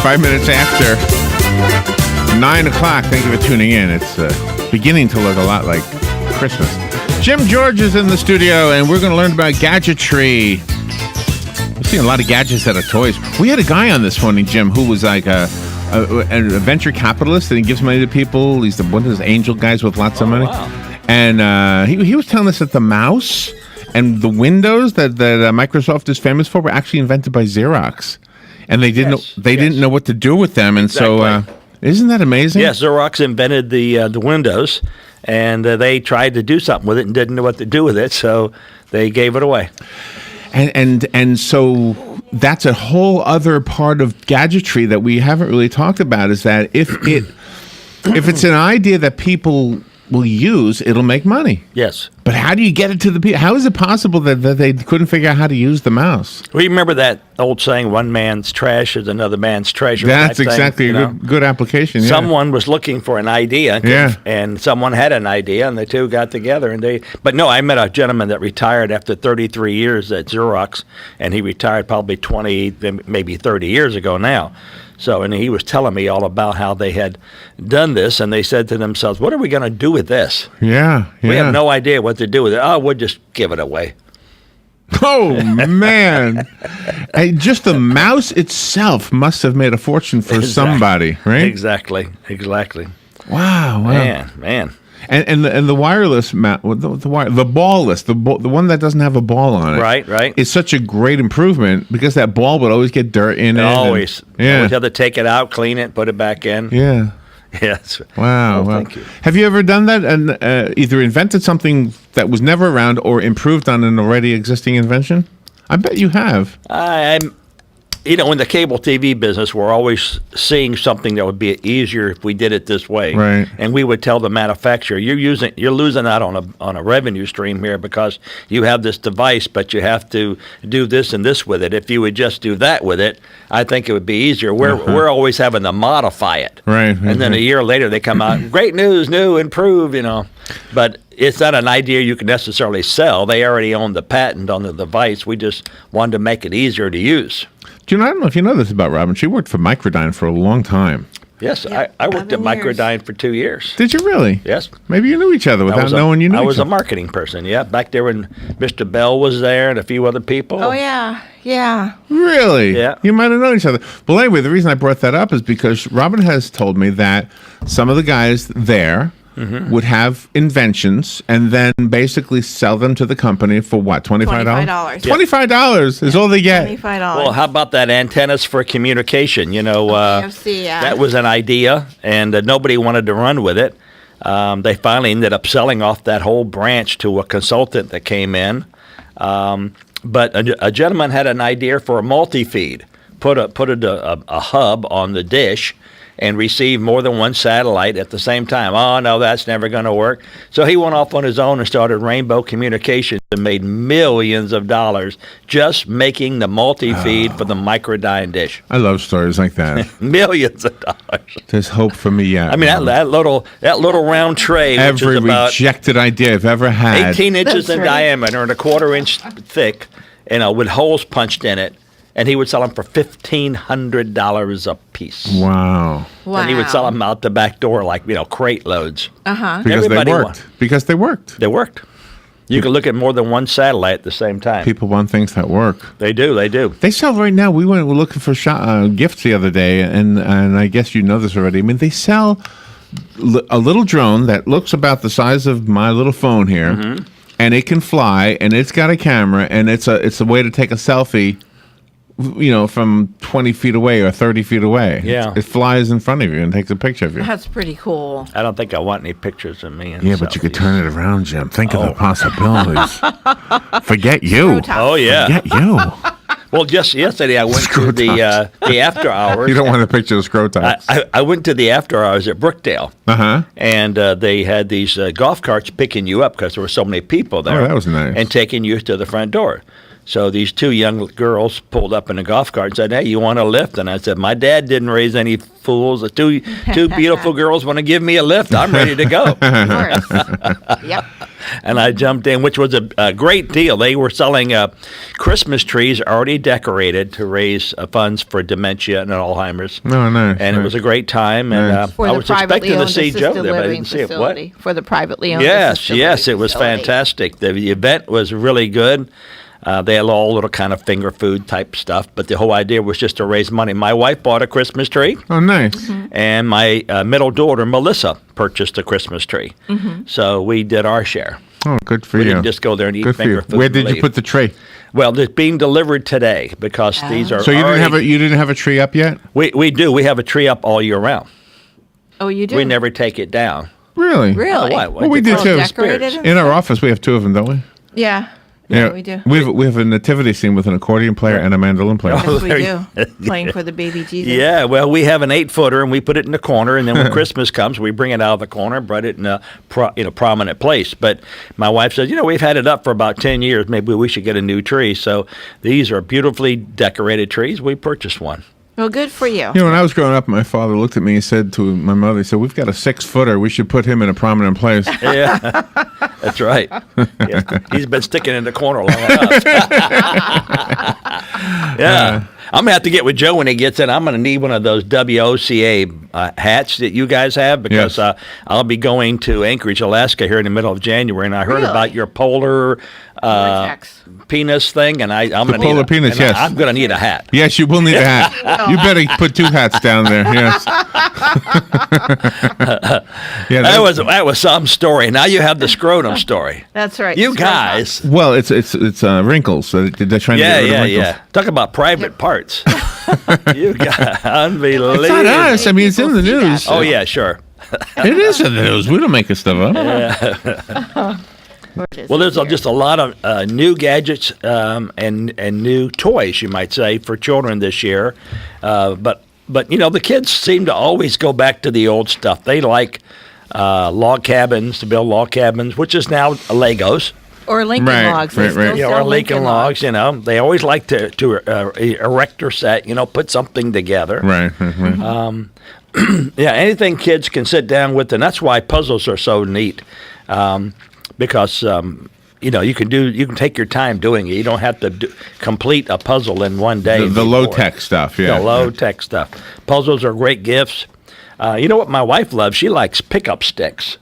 5 minutes after 9 o'clock. Thank you for tuning in. It's beginning to look a lot like Christmas. Jim George is in the studio, and we're going to learn about gadgetry. We've seen a lot of gadgets that are toys. We had a guy on this morning, Jim, who was like a venture capitalist, and he gives money to people. He's one of those angel guys with lots of money. Wow. And he was telling us that the mouse and the windows that Microsoft is famous for were actually invented by Xerox, and they didn't know what to do with them, and Exactly. so isn't that amazing? Yes, Xerox invented the Windows, and they tried to do something with it and didn't know what to do with it, so they gave it away. And so that's a whole other part of gadgetry that we haven't really talked about, is that if it's an idea that people will use, it'll make money. Yes. But how do you get it to the people? How is it possible that they couldn't figure out how to use the mouse? Well, you remember that old saying, one man's trash is another man's treasure? That's type thing, exactly you a know? good application. Yeah. Someone was looking for an idea, Yeah. and someone had an idea, and the two got together. But no, I met a gentleman that retired after 33 years at Xerox, and he retired probably 20, maybe 30 years ago now. So, and he was telling me all about how they had done this, and they said to themselves, what are we going to do with this? Yeah. We have no idea what to do with it. Oh, we'll just give it away. Oh, man. Hey, just the mouse itself must have made a fortune for somebody, right? Exactly. Wow. Man. And the wireless mouse, the ballless, the one that doesn't have a ball on it. Right. It's such a great improvement because that ball would always get dirt in it. Always. Yeah. Always have to take it out, clean it, put it back in. Yeah. Yes. Wow. Well, thank you. Have you ever done that and either invented something that was never around or improved on an already existing invention? I bet you have. I'm, in the cable TV business, we're always seeing something that would be easier if we did it this way. Right. And we would tell the manufacturer, you're losing out on a revenue stream here because you have this device, but you have to do this and this with it. If you would just do that with it, I think it would be easier. We're always having to modify it. Right. And then a year later they come out, great news, new, improved, But it's not an idea you can necessarily sell. They already own the patent on the device. We just wanted to make it easier to use. I don't know if you know this about Robin. She worked for Microdyne for a long time. Yes, Yep, I worked at 11 years. Microdyne for 2 years. Did you really? Yes. Maybe you knew each other without knowing you knew I each was a other. marketing person, yeah. Back there when Mr. Bell was there and a few other people. Oh, yeah. Really? Yeah. You might have known each other. Well, anyway, the reason I brought that up is because Robin has told me that some of the guys there would have inventions and then basically sell them to the company for what, $25? $25. $25 is all they get. $25. Well, how about that antennas for communication? NFC, yeah. That was an idea, and nobody wanted to run with it. They finally ended up selling off that whole branch to a consultant that came in. But a gentleman had an idea for a multi-feed, put a hub on the dish and receive more than one satellite at the same time. Oh, no, that's never going to work. So he went off on his own and started Rainbow Communications and made millions of dollars just making the multi-feed for the Microdyne dish. I love stories like that. Millions of dollars. There's hope for me yet. I mean, that little round tray, which Every is about rejected idea I've ever had. 18 inches That's in right. diameter and a quarter-inch thick, with holes punched in it. And he would sell them for $1,500 a piece. Wow. And he would sell them out the back door like, crate loads. Uh-huh. Because Everybody they worked. Because they worked. They worked. You can look at more than one satellite at the same time. People want things that work. They do. They sell right now. We're looking for gifts the other day, and I guess you know this already. I mean, they sell a little drone that looks about the size of my little phone here, and it can fly, and it's got a camera, and it's a way to take a selfie, from 20 feet away or 30 feet away. Yeah. It flies in front of you and takes a picture of you. That's pretty cool. I don't think I want any pictures of me. Yeah, but you could selfies. turn it around, Jim. Think of the possibilities. Forget you. Screw top. Oh, yeah. Forget you. Well, just yesterday I went to the after hours. You don't want a picture of scroll tops. I went to the after hours at Brookdale. Uh-huh. And they had these golf carts picking you up because there were so many people there. Oh, that was nice. And taking you to the front door. So these two young girls pulled up in a golf cart and said, "Hey, you want a lift?" And I said, "My dad didn't raise any fools. The two beautiful girls want to give me a lift. I'm ready to go." Of course. Yep. and I jumped in, which was a great deal. They were selling Christmas trees already decorated to raise funds for dementia and Alzheimer's. Oh, nice. And it was a great time. And Nice. For I the was privately expecting to owned see Joe assisted there, but I living didn't see it. What? facility. For the privately owned Yes, assisted yes, living it was facility. fantastic. The event was really good. They had all little kind of finger food type stuff, but the whole idea was just to raise money. My wife bought a Christmas tree, Oh, nice. Mm-hmm. and my middle daughter, Melissa, purchased a Christmas tree. So we did our share. Oh, good for We you. didn't just go there and eat Good for finger you. food. Where and did you leave. put the tree? Well, it's being delivered today because these are. So you didn't have already- you didn't have a tree up yet? We do. We have a tree up all year round. Oh, you do? We never take it down. Really? Really? Oh, why? Well, we It's do all too. Decorated spirits. and In our office, we have two of them, don't we? Yeah. Yeah, we do. We have a nativity scene with an accordion player and a mandolin player. Yes, we there do. Playing for the baby Jesus. Yeah, well, we have an 8-footer, and we put it in the corner, and then when Christmas comes, we bring it out of the corner, put it in a prominent place. But my wife says, we've had it up for about 10 years. Maybe we should get a new tree. So these are beautifully decorated trees. We purchased one. Well, good for you. When I was growing up, my father looked at me and said to my mother, he said, "We've got a 6-footer. We should put him in a prominent place." Yeah, that's right. Yeah. He's been sticking in the corner long enough. Yeah. I'm going to have to get with Joe when he gets in. I'm going to need one of those WOCA hats that you guys have because Yes. I'll be going to Anchorage, Alaska here in the middle of January, and I heard Really? about your polar Vortex. penis thing, and I'm going to polar penis, and yes. I'm going to need a hat. Yes, you will need a hat. You better put 2 hats down there. Yes. Yeah. That was some story. Now you have the scrotum story. That's right. You Scrotum. guys. Well, it's wrinkles. They're trying to Yeah, get rid yeah, of wrinkles. yeah. Talk about private parts. You got unbelievable. It's not us. I mean, it's in the People see that. news. Oh yeah, sure. It is in the news. We don't make this stuff up. Well, there's just a lot of new gadgets and new toys, you might say, for children this year. But the kids seem to always go back to the old stuff. They like log cabins, to build log cabins, which is now Legos. Or Lincoln Right, logs. They right, still right. Yeah, sell or Lincoln logs. They always like to erect or set. Put something together. Right. Right. Yeah, anything kids can sit down with, and that's why puzzles are so neat, because you can take your time doing it. You don't have to complete a puzzle in one day. The low tech stuff. Yeah. The low tech stuff. Puzzles are great gifts. You know what my wife loves? She likes pickup sticks.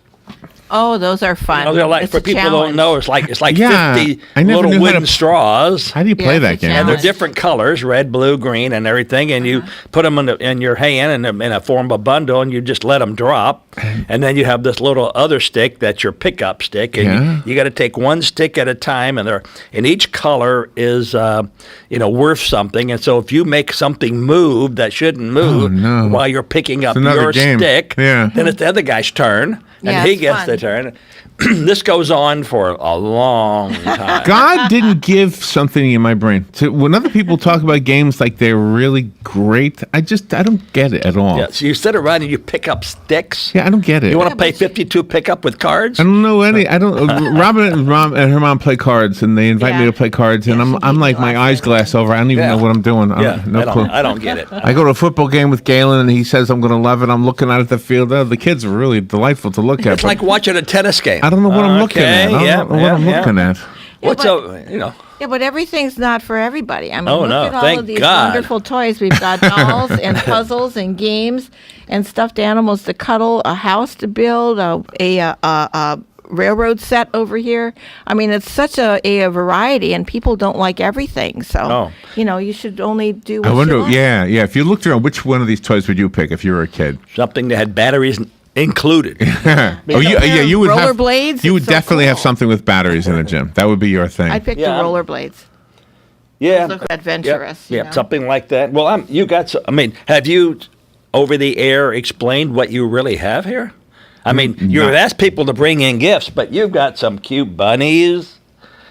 Oh, those are fun. They're like It's for a people who challenge. don't know. It's like Yeah, 50 I never little knew how to- wooden straws. How do you play Yeah, that it's a game? And they're challenge. different colors, red, blue, green, and everything. And you put them in your hand in a form of a bundle, and you just let them drop. And then you have this little other stick that's your pickup stick, and Yeah. you got to take one stick at a time. And each color is worth something. And so if you make something move that shouldn't move no. while you're picking up another your game. stick, Yeah. then it's the other guy's turn, and Yeah, he it's gets fun. the turn. This goes on for a long time. God didn't give something in my brain. When other people talk about games like they're really great, I don't get it at all. Yeah, so you sit around and you pick up sticks. Yeah, I don't get it. You want to play 52 pickup with cards? I don't know any. I don't. Robin and her mom play cards, and they invite me Yeah. to play cards, and Yeah, I'm she like beat me my last eyes night. glass over. I don't even Yeah. know what I'm doing. Yeah, no clue. I don't get it. I go to a football game with Galen, and he says I'm going to love it. I'm looking out at the field. Oh, the kids are really delightful to look at. It's like watching a tennis game. I don't know what I'm looking at. I don't yeah, know what yeah, I'm yeah. looking at. What's but- up? Yeah, but everything's not for everybody. I mean, Oh, look no, at all thank of these God. wonderful toys. We've got dolls and puzzles and games and stuffed animals to cuddle, a house to build, a railroad set over here. I mean, it's such a variety, and people don't like everything. So, Oh. you should only do what I wonder. you like. Yeah. If you looked around, which one of these toys would you pick if you were a kid? Something that had batteries included. Oh, you would have rollerblades. You would It's so definitely have cool. something with batteries in it, Jim. That would be your thing. I'd pick Yeah, the I'm- rollerblades. Yeah. Look adventurous. Yeah, you know? something like that. Well, have you over the air explained what you really have here? I mean, you've asked people to bring in gifts, but you've got some cute bunnies,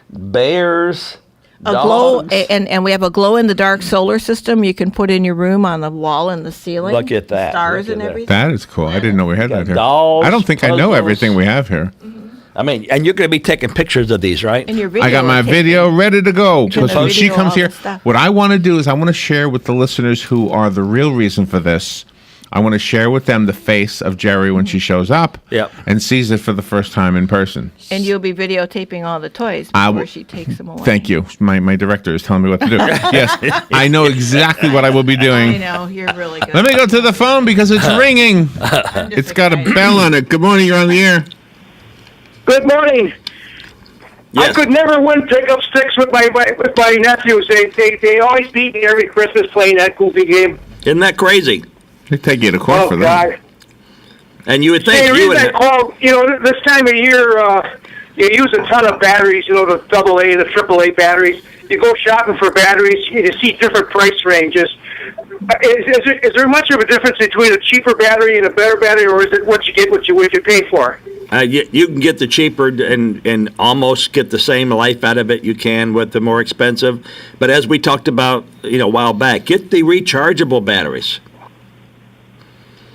bears, A glow, dogs. and we have a glow in the dark solar system you can put in your room on the wall and the ceiling. Look at that. Stars Look at and that. everything. That is cool. I didn't know we had Got that here. dolls, I don't think I know puzzles. everything we have here. I mean, and you're going to be taking pictures of these, right? And your video. I got my will take video ready to go. Can Because when the she video comes all here, the stuff. what I want to do is I want to share with the listeners who are the real reason for this. I want to share with them the face of Jerry when she shows up Yep. and sees it for the first time in person. And you'll be videotaping all the toys before she takes them away. Thank you. My director is telling me what to do. Yes, I know exactly what I will be doing. I know, you're really good. Let me go to the phone because it's ringing. It's got a bell on it. Good morning. You're on the air. Good morning. Yes. I could never win pickup sticks with my nephews. They always beat me every Christmas playing that goofy game. Isn't that crazy? They take you to court Oh for that. God! And you would think Hey, the you reason I would. called, this time of year, you use a ton of batteries. The AA, the AAA batteries. You go shopping for batteries. You see different price ranges. Is there much of a difference between a cheaper battery and a better battery, or is it what you get, what you pay for? You can get the cheaper and almost get the same life out of it you can with the more expensive. But as we talked about, a while back, get the rechargeable batteries.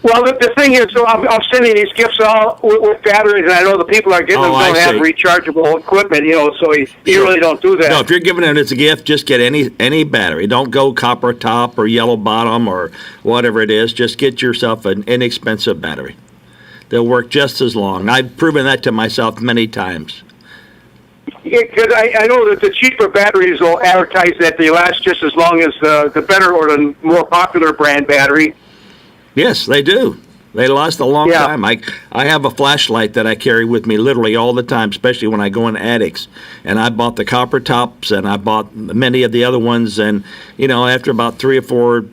Well, the thing is, so I'm sending these gifts all with batteries, and I know the people are getting them I don't have see. rechargeable equipment, so you really don't do that. No, if you're giving it as a gift, just get any battery. Don't go copper top or yellow bottom or whatever it is. Just get yourself an inexpensive battery. They'll work just as long. I've proven that to myself many times. Because I know that the cheaper batteries will advertise that they last just as long as the better or the more popular brand battery. Yes, they do. They last a long Yeah. time. I have a flashlight that I carry with me literally all the time, especially when I go in attics. And I bought the copper tops, and I bought many of the other ones. And, after about 3 or 4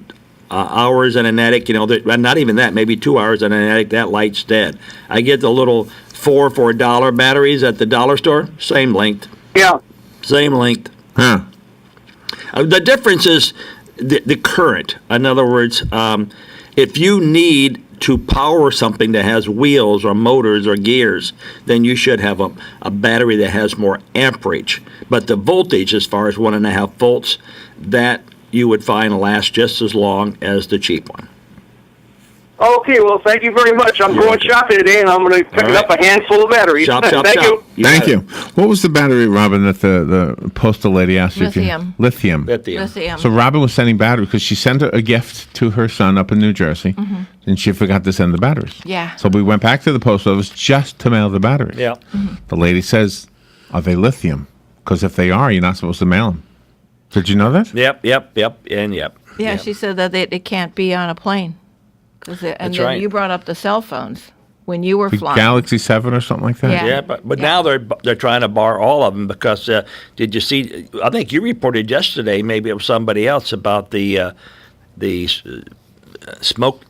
hours in an attic, not even that, maybe 2 hours in an attic, that light's dead. I get the little $4 for $1 batteries at the dollar store, same length. Yeah. Same length. Huh. The difference is the current. In other words, if you need to power something that has wheels or motors or gears, then you should have a battery that has more amperage. But the voltage, as far as 1.5 volts, that you would find lasts just as long as the cheap one. Okay, well, thank you very much. I'm going shopping today, and I'm going to pick All right. up a handful of batteries. Shop, Thank shop. you. Thank got you. it. What was the battery, Robin, that the postal lady asked you? Lithium. Lithium. Lithium. So Robin was sending batteries because she sent a gift to her son up in New Jersey, and she forgot to send the batteries. Yeah. So we went back to the post office just to mail the batteries. Yeah. The lady says, "Are they lithium? Because if they are, you're not supposed to mail them." Did you know that? Yep, and yep. Yeah, Yep. she said that they can't be on a plane. And That's then right. you brought up the cell phones when you were The flying. Galaxy 7 or something like that? Yeah. Yeah, but now they're trying to bar all of them because did you see? I think you reported yesterday, maybe it was somebody else, about the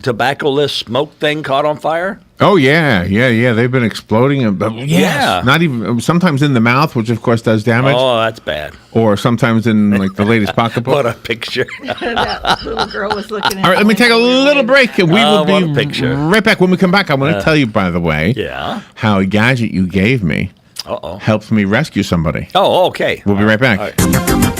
tobacco-less smoke thing caught on fire. Oh, yeah. They've been exploding. But Yeah. Not even, sometimes in the mouth, which of course does damage, Oh, that's bad. or sometimes in like the lady's pocketbook. What a picture. That little girl was looking at All right, let me take a little break, and we will what a be picture. right back. When we come back, I want to tell you, by the way, Yeah. how a gadget you gave me Uh-oh. helped me rescue somebody. Oh, okay. We'll be right back. All right.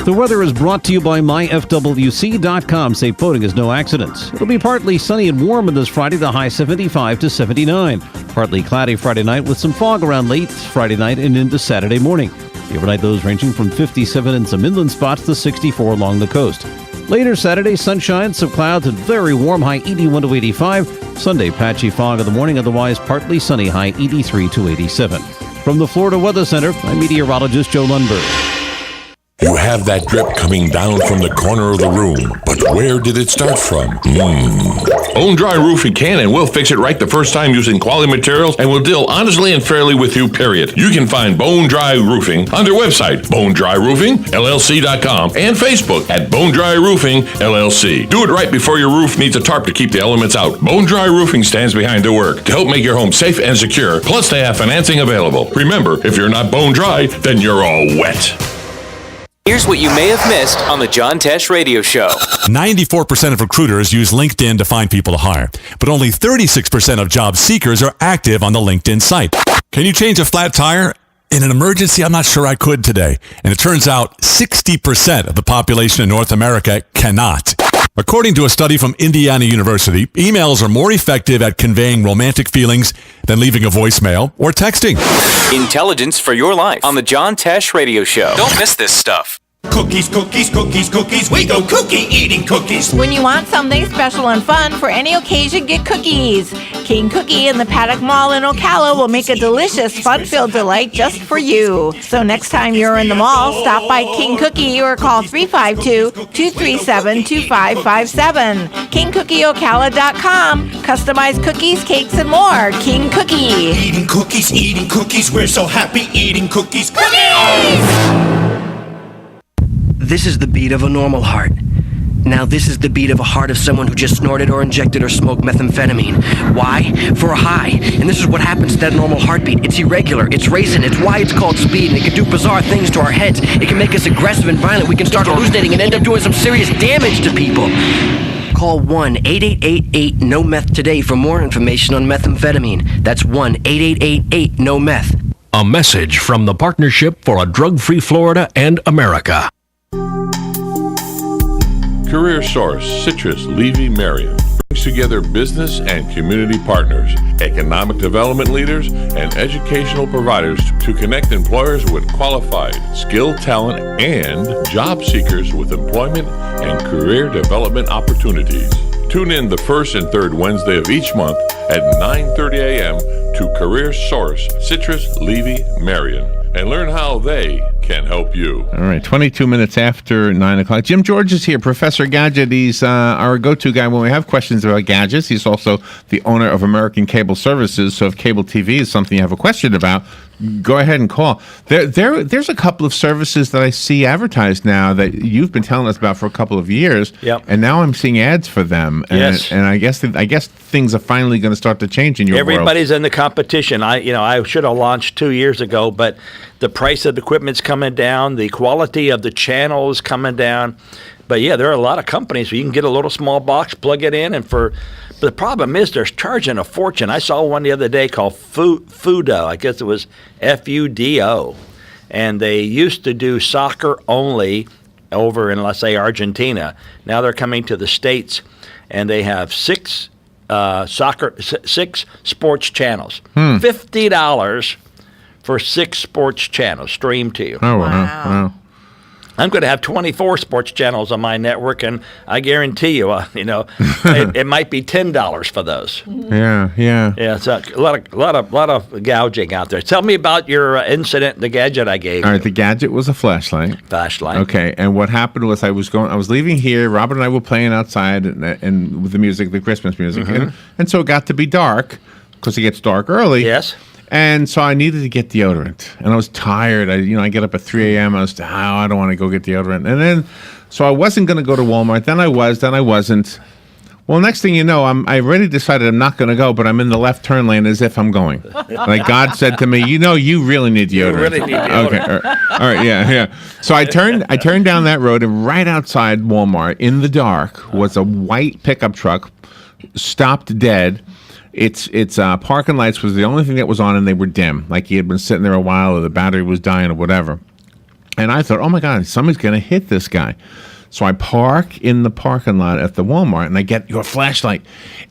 The weather is brought to you by myfwc.com. Safe boating is no accidents. It'll be partly sunny and warm on this Friday, the high 75 to 79. Partly cloudy Friday night with some fog around late Friday night and into Saturday morning. The overnight lows ranging from 57 in some inland spots to 64 along the coast. Later Saturday, sunshine, some clouds, and very warm, high 81 to 85. Sunday, patchy fog in the morning, otherwise partly sunny, high 83 to 87. From the Florida Weather Center, I'm meteorologist Joe Lundberg. You have that drip coming down from the corner of the room, but where did it start from? Bone Dry Roofing can and will fix it right the first time using quality materials and will deal honestly and fairly with you, period. You can find Bone Dry Roofing on their website, bonedryroofingllc.com, and Facebook at Bone Dry Roofing LLC. Do it right before your roof needs a tarp to keep the elements out. Bone Dry Roofing stands behind the work to help make your home safe and secure, plus they have financing available. Remember, if you're not bone dry, then you're all wet. Here's what you may have missed on the John Tesh Radio Show. 94% of recruiters use LinkedIn to find people to hire, but only 36% of job seekers are active on the LinkedIn site. Can you change a flat tire? In an emergency, I'm not sure I could today. And it turns out 60% of the population in North America cannot. According to a study from Indiana University, emails are more effective at conveying romantic feelings than leaving a voicemail or texting. Intelligence for your life on the John Tesh Radio Show. Don't miss this stuff. Cookies, cookies, cookies, cookies. We go cookie eating cookies. When you want something special and fun for any occasion, get cookies. King Cookie in the Paddock Mall in Ocala will make a delicious, fun-filled delight just for you. So next time you're in the mall, stop by King Cookie or call 352-237-2557. KingCookieOcala.com. Customized cookies, cakes, and more. King Cookie. Eating cookies. We're so happy eating cookies. This is the beat of a normal heart. Now this is the beat of a heart of someone who just snorted or injected or smoked methamphetamine. Why? For a high. And this is what happens to that normal heartbeat. It's irregular, it's racing, it's why it's called speed, and it can do bizarre things to our heads. It can make us aggressive and violent. We can start hallucinating and end up doing some serious damage to people. Call 1-8888-NO-METH today for more information on methamphetamine. That's 1-8888-NO-METH. A message from the Partnership for a Drug-Free Florida and America. Career Source, Citrus, Levy, Marion brings together business and community partners, economic development leaders, and educational providers to connect employers with qualified, skilled talent and job seekers with employment and career development opportunities. Tune in the first and third Wednesday of each month at 9:30 a.m. to Career Source, Citrus, Levy, Marion, and learn how they can help you. All right, 22 minutes after 9 o'clock. Jim George is here, Professor Gadget. He's our go-to guy when we have questions about gadgets. He's also the owner of American Cable Services, so if cable TV is something you have a question about, go ahead and call. There's a couple of services that I see advertised now that you've been telling us about for a couple of years, Yep. and now I'm seeing ads for them. And, Yes. and I guess things are finally going to start to change in your world. Everybody's in the competition. I should have launched 2 years ago, but the price of the equipment's coming down, the quality of the channel is coming down. But yeah, there are a lot of companies where you can get a little small box, plug it in, but the problem is they're charging a fortune. I saw one the other day called Fudo. I guess it was Fudo. And they used to do soccer only over in, let's say, Argentina. Now they're coming to the States, and they have six sports channels. $50 for 6 sports channels streamed to you. Oh, wow. I'm going to have 24 sports channels on my network, and I guarantee you, it might be $10 for those. Yeah. Yeah, it's a lot of gouging out there. Tell me about your incident, the gadget I gave All you. right, the gadget was a flashlight. Flashlight. Okay, and what happened was I was leaving here. Robert and I were playing outside and with the music, the Christmas music, and so it got to be dark because it gets dark early. Yes. And so I needed to get deodorant, and I was tired. I get up at 3 a.m. I was, I don't want to go get deodorant, and then so I wasn't going to go to Walmart. Then I was, then I wasn't. Well, next thing you know, I already decided I'm not going to go, but I'm in the left turn lane as if I'm going. Like God said to me, you really need deodorant. You really need deodorant. Okay, all right, yeah. So I turned down that road, and right outside Walmart, in the dark, was a white pickup truck, stopped dead. Its parking lights was the only thing that was on, and they were dim. Like he had been sitting there a while, or the battery was dying, or whatever. And I thought, oh my God, somebody's going to hit this guy. So I park in the parking lot at the Walmart, and I get your flashlight,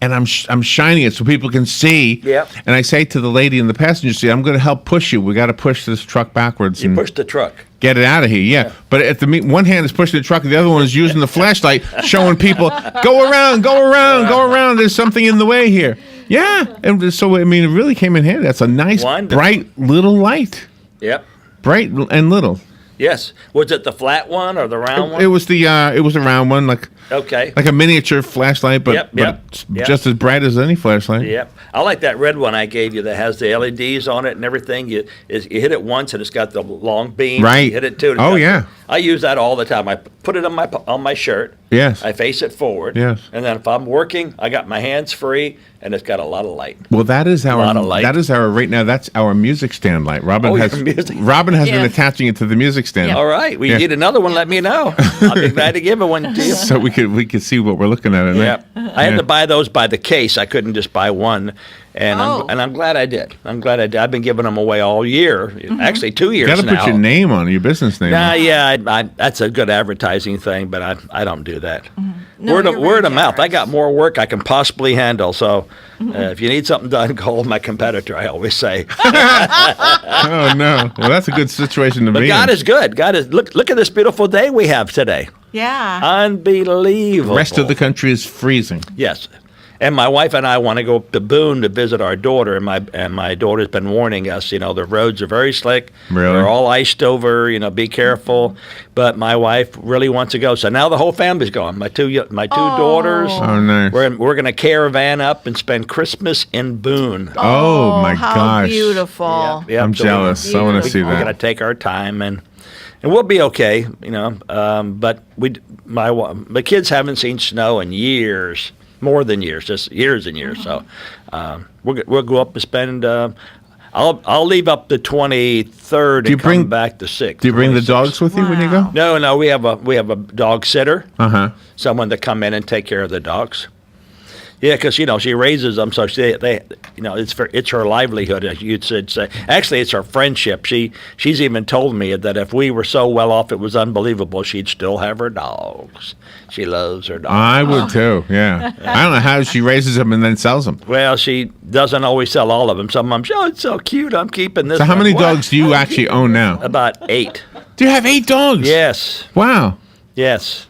and I'm shining it so people can see. Yep. And I say to the lady in the passenger seat, I'm going to help push you. We got to push this truck backwards. You and push the truck. Get it out of here, yeah. But at one hand is pushing the truck, and the other one is using the flashlight, showing people, go around. There's something in the way here. Yeah, and so it really came in handy. That's a nice, bright little light. Yep. Bright and little. Yes. Was it the flat one or the round one? It was a round one, like a miniature flashlight, but just as bright as any flashlight. Yep. I like that red one I gave you that has the LEDs on it and everything. You hit it once and it's got the long beam. Right. You hit it too. Oh yeah. I use that all the time. I put it on my shirt. Yes. I face it forward. Yes. And then if I'm working, I got my hands free, and it's got a lot of light. Well, that is our right now. That's our music stand light. Robin has been attaching it to the music stand. All right. Well, you need another one, let me know. I'll be glad to give it one to you. So we could see what we're looking at. Yeah. I had to buy those by the case. I couldn't just buy one. And I'm glad I did. I've been giving them away all year. Actually, 2 years now. You got to put your name on your business name. Yeah, that's a good advertising thing, but I don't do that. No, word you're of very mouth. I generous. got more work I can possibly handle. So if you need something done, call my competitor, I always say. Oh no. Well, that's a good situation to But be God in. is good. God is look at this beautiful day we have today. Yeah. Unbelievable. The rest of the country is freezing. Yes. And my wife and I want to go up to Boone to visit our daughter, and my daughter's been warning us. The roads are very slick. Really? They're all iced over. Be careful. But my wife really wants to go, so now the whole family's going. My two daughters. Oh, nice. We're going to caravan up and spend Christmas in Boone. Oh, my how gosh. beautiful. Yep, I'm so jealous. I want to see We're going to that. take our time and we'll be okay. But the kids haven't seen snow in years. More than years, just years and years. So we'll go up and spend. I'll leave up the 23rd and come back the 6th. Do you bring the 26th. dogs with you when you go? No. We have a dog sitter. Someone to come in and take care of the dogs. Yeah, because she raises them, so it's her livelihood, as you'd say. Actually, it's her friendship. She's even told me that if we were so well off, it was unbelievable. She'd still have her dogs. She loves her dogs. I would too. Yeah. I don't know how she raises them and then sells them. Well, she doesn't always sell all of them. Some of them, it's so cute. I'm keeping this. So how one." many What? dogs do you actually own now? About 8. Do you have 8 dogs? Yes. Wow. Yes.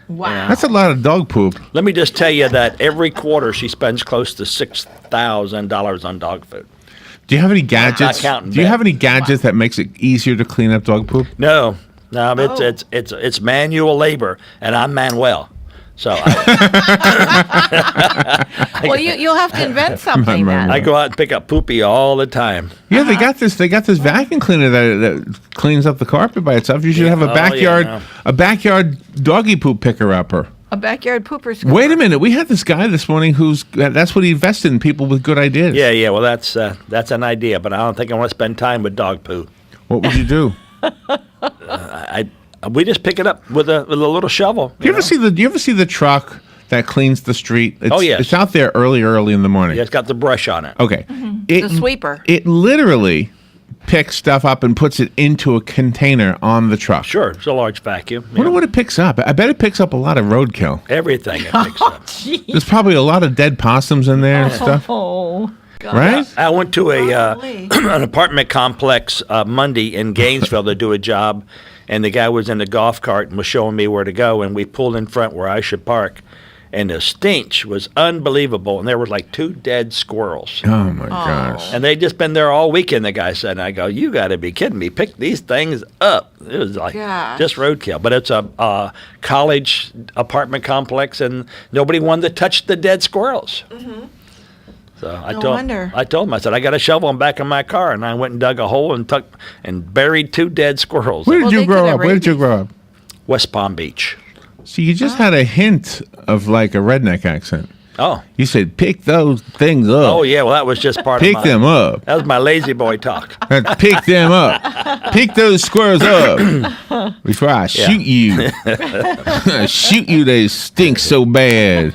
Wow. That's a lot of dog poop. Let me just tell you that every quarter she spends close to $6,000 on dog food. Do you have any gadgets? counting Do you that. have any gadgets that makes it easier to clean up dog poop? No, it's manual labor, and I'm Manuel. So Well, you'll have to invent something then. I go out and pick up poopy all the time. Yeah, they got this. They got this vacuum cleaner that cleans up the carpet by itself. You should have a Oh, backyard, yeah, no. a backyard doggy poop picker upper. A backyard pooper scooper. Wait a minute. We had this guy this morning that's what he invested in, people with good ideas. Yeah. Well, that's an idea, but I don't think I want to spend time with dog poo. What would you do? We just pick it up with a little shovel. Do you ever see the truck that cleans the street? It's, yes. It's out there early in the morning. Yeah, it's got the brush on it. Okay. The sweeper. It literally picks stuff up and puts it into a container on the truck. Sure, it's a large vacuum. I wonder what it picks up. I bet it picks up a lot of roadkill. Everything it picks up. There's probably a lot of dead possums in there and stuff. Oh, God. Right? I went to an apartment complex Monday in Gainesville to do a job, and the guy was in the golf cart and was showing me where to go, and we pulled in front where I should park, and the stench was unbelievable, and there were like 2 dead squirrels. Oh, my gosh. And they'd just been there all weekend, the guy said, and I go, you got to be kidding me. Pick these things up. It was like Gosh. just roadkill. But it's a college apartment complex, and nobody wanted to touch the dead squirrels. So I No told wonder. him, I said, I got a shovel in the back of my car, and I went and dug a hole and buried 2 dead squirrels. Where did Well, you they grow could have up? Where did you grow up? West Palm Beach. See, you just had a hint of like a redneck accent. Oh. You said, pick those things up. Oh, yeah, well, that was just part Pick of my... them up. That was my lazy boy talk. Pick them up. Pick those squirrels up before I shoot you. Shoot you, they stink so bad.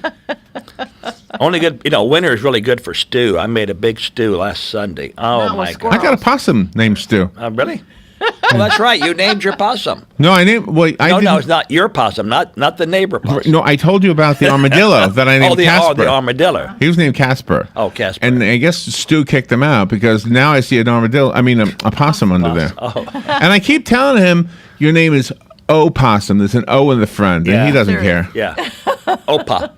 Only good, winter is really good for stew. I made a big stew last Sunday. Oh, Not with my squirrels. God. I got a possum named Stu. Really? Well, that's right. You named your possum. No, I named. Well, I No, didn't. it's not your possum, not the neighbor possum. No, I told you about the armadillo that I named the Casper. armadillo. He was named Casper. Oh, Casper. And I guess Stu kicked him out because now I see an armadillo. I mean, a possum under there. Oh. And I keep telling him, your name is Opossum. There's an O in the front, and he doesn't care. Yeah. Opa.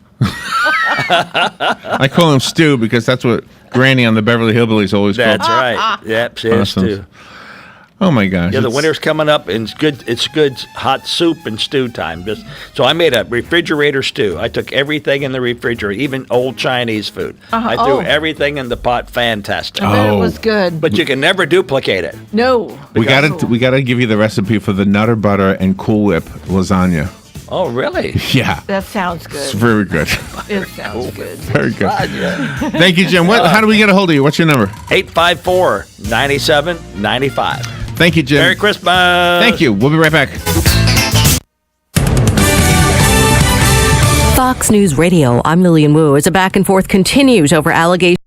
I call him Stu because that's what Granny on the Beverly Hillbillies always called. That's right. Yep, she is Possums. too. Oh my gosh! Yeah, the it's- winter's coming up, and it's good hot soup and stew time. So I made a refrigerator stew. I took everything in the refrigerator, even old Chinese food. I threw everything in the pot. Fantastic. I bet it was good. But you can never duplicate it. No. We gotta give you the recipe for the Nutter Butter and Cool Whip lasagna. Oh, really? Yeah, That sounds it's good. very good. It sounds good. Very good. Yeah. Thank you, Jim. How do we get a hold of you? What's your number? 854-9795. Thank you, Jim. Merry Christmas. Thank you. We'll be right back. Fox News Radio, I'm Lillian Wu, as a back and forth continues over allegations